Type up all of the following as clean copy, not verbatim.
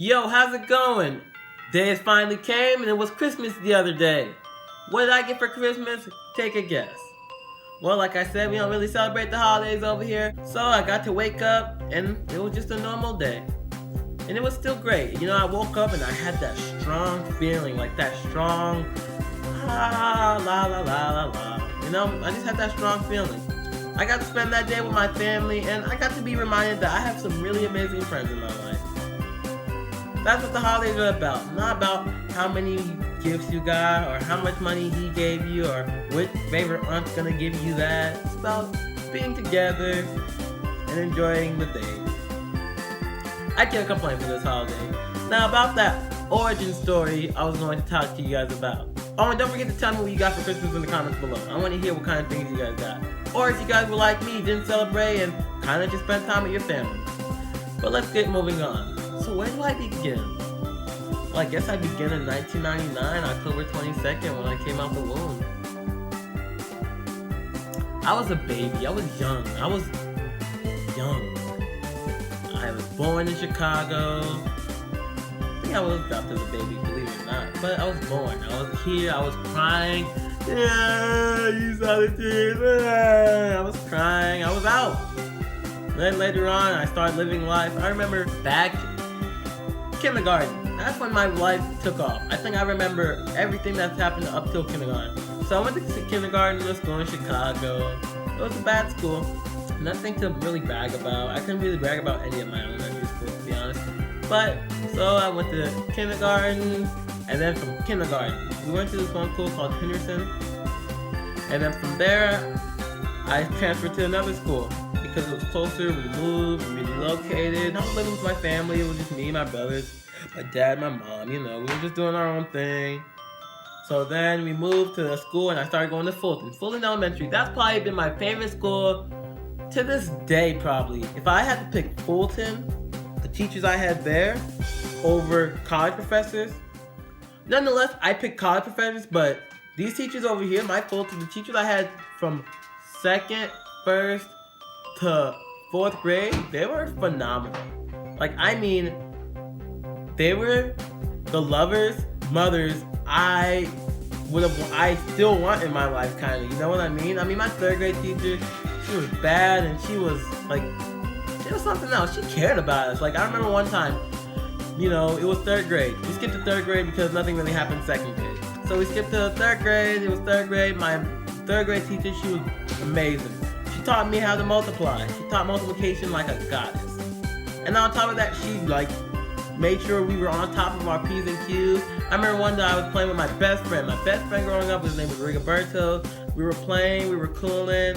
Yo, how's it going? Day finally came and it was Christmas the other day. What did I get for Christmas? Take a guess. Well, like I said, we don't really celebrate the holidays over here, so I got to wake up and it was just a normal day. And it was still great. You know, I woke up and I had that strong feeling, like that strong la la la la la. You know, I just had that strong feeling. I got to spend that day with my family and I got to be reminded that I have some really amazing friends in my life. That's what the holidays are about. Not about how many gifts you got or how much money he gave you or which favorite aunt's gonna give you that. It's about being together and enjoying the day. I can't complain for this holiday. Now about that origin story I was going to talk to you guys about. Oh, and don't forget to tell me what you got for Christmas in the comments below. I want to hear what kind of things you guys got. Or if you guys were like me, didn't celebrate and kind of just spent time with your family. But let's get moving on. So where do I begin? Well, I guess I began in 1999, October 22nd, when I came out the womb. I was a baby. I was young. I was born in Chicago. I think I was adopted as a baby, believe it or not. But I was born. I was here. I was crying. Yeah, you saw the tears. I was crying. I was out. Then later on, I started living life. I remember back kindergarten. That's when my life took off. I think I remember everything that's happened up till kindergarten. So I went to kindergarten in a school in Chicago. It was a bad school. Nothing to really brag about. I couldn't really brag about any of my elementary schools, to be honest. But, so I went to kindergarten, and then from kindergarten, we went to this one school called Henderson. And then from there, I transferred to another school. Because it was closer, we moved, we relocated. I was living with my family. It was just me, my brothers, my dad, my mom, you know. We were just doing our own thing. So then we moved to a school and I started going to Fulton Elementary. That's probably been my favorite school to this day, probably. If I had to pick Fulton, the teachers I had there, over college professors, nonetheless, I picked college professors, but these teachers over here, my Fulton, the teachers I had from second, first, to fourth grade, they were phenomenal. Like, I mean, they were the lovers, mothers I still want in my life, kind of. You know what I mean? I mean, my third grade teacher, she was bad, and she was like, she was something else. She cared about us. Like, I remember one time, you know, it was third grade. We skipped to third grade because nothing really happened second grade. So we skipped to third grade. It was third grade. My third grade teacher, she was amazing. She taught me how to multiply. She taught multiplication like a goddess. And on top of that, she like made sure we were on top of our P's and Q's. I remember one day I was playing with my best friend. My best friend growing up, his name was Rigoberto. We were playing, we were cooling.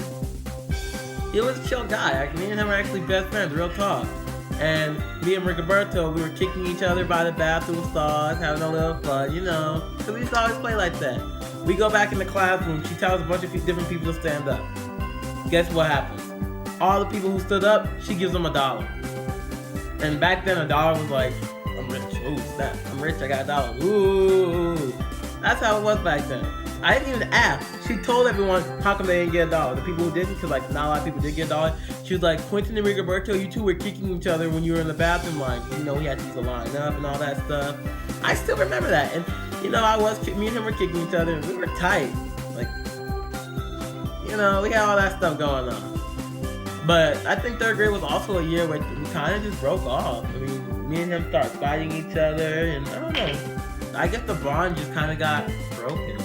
He was a chill guy. Like, me and him were actually best friends, real talk. And me and Rigoberto, we were kicking each other by the bathroom stalls, having a little fun, you know. Because we used to always play like that. We go back in the classroom, she tells a bunch of different people to stand up. Guess what happens? All the people who stood up, she gives them $1. And back then, $1 was like, I'm rich. Ooh, snap. I'm rich, I got $1. Ooh. That's how it was back then. I didn't even ask. She told everyone how come they didn't get $1. The people who didn't, because like not a lot of people did get $1. She was like, Quintin and Rigoberto, you two were kicking each other when you were in the bathroom line. You know, we had to use a line up and all that stuff. I still remember that. And you know, me and him were kicking each other and we were tight. Like, you know, we had all that stuff going on. But I think third grade was also a year where we kind of just broke off. I mean, me and him started fighting each other, and I don't know. I guess the bond just kind of got broken.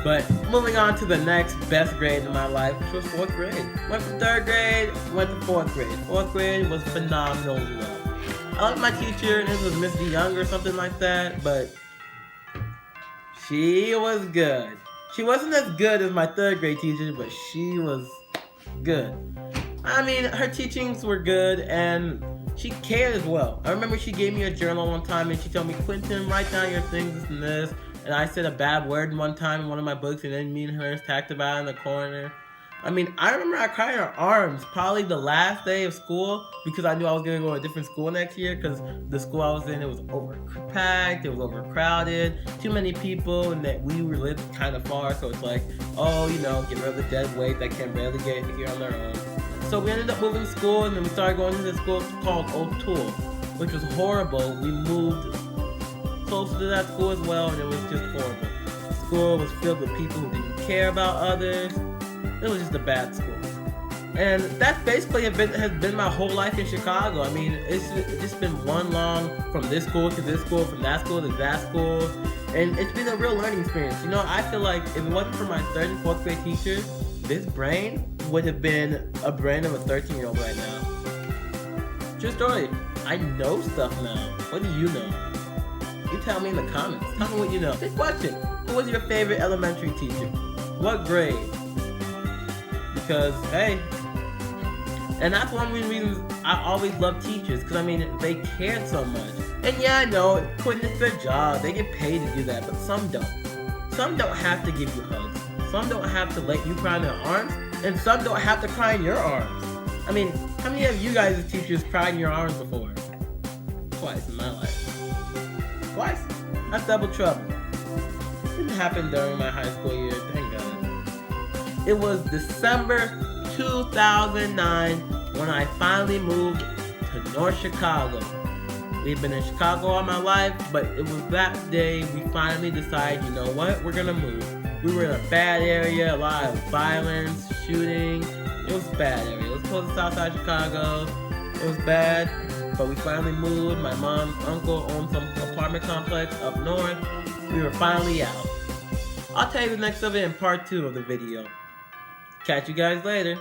But moving on to the next best grade in my life, which was fourth grade. Went from third grade, went to fourth grade. Fourth grade was phenomenal as well. I loved my teacher, this was Miss Young or something like that, but she was good. She wasn't as good as my third grade teacher, but she was good. I mean, her teachings were good, and she cared as well. I remember she gave me a journal one time, and she told me, Quintin, write down your things, this and this. And I said a bad word one time in one of my books, and then me and her talked about it in the corner. I mean, I remember I cried in her arms probably the last day of school because I knew I was going to go to a different school next year because the school I was in, it was overpacked, it was overcrowded, too many people, and that we lived kind of far, so it's like, oh, you know, get rid of the dead weight that can barely get here on their own. So we ended up moving school, and then we started going to this school called O'Toole, which was horrible. We moved closer to that school as well, and it was just horrible. The school was filled with people who didn't care about others. It was just a bad school. And that basically has been my whole life in Chicago. I mean, it's just been one long from this school to this school, from that school to that school. And it's been a real learning experience. You know, I feel like if it wasn't for my 3rd and 4th grade teachers, this brain would have been a brain of a 13-year-old right now. True story. I know stuff now. What do you know? You tell me in the comments. Tell me what you know. Big question. Who was your favorite elementary teacher? What grade? Because, hey, and that's one of the reasons I always love teachers, because I mean, they cared so much. And yeah, I know, Quintin, it's their job, they get paid to do that, but some don't. Some don't have to give you hugs. Some don't have to let you cry in their arms, and some don't have to cry in your arms. I mean, how many of you guys as teachers cried in your arms before? Twice in my life. Twice? That's double trouble. It didn't happen during my high school year, thank God. It was December 2009 when I finally moved to North Chicago. We've been in Chicago all my life, but it was that day we finally decided, you know what, we're gonna move. We were in a bad area, a lot of violence, shooting. It was a bad area. It was close to Southside Chicago. It was bad, but we finally moved. My mom's uncle owned some apartment complex up north. We were finally out. I'll tell you the next of it in part 2 of the video. Catch you guys later.